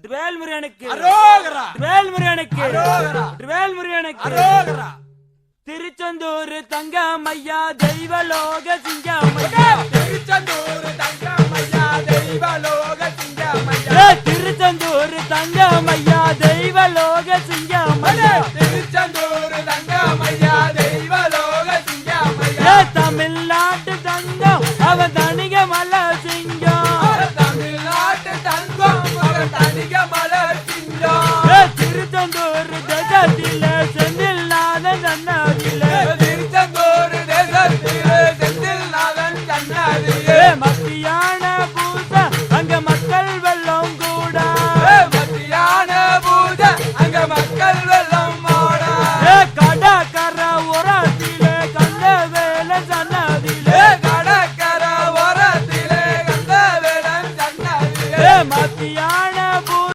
வேல்முருகனுக்கு அரோகரா, வேல்முருகனுக்கு அரோகரா, வேல்முருகனுக்கு அரோகரா. திருச்செந்தூர் தங்கமையா தெய்வலோக சிங்கமையா திருச்செந்தூர் தங்கமையா தெய்வலோக சிங்கமையா திருச்செந்தூர் தங்கமையா தெய்வலோக சிங்கமையா திருச்செந்தூர் தங்கமையா தெய்வலோக சிங்கமையா தமிழ்நாட்டு தங்கம் அவன் தனிக மலர் சிங்கம் தமிழ்நாட்டு தங்கம் அவன் தனிக மலர் சிங்கம் திருச்செந்தூர்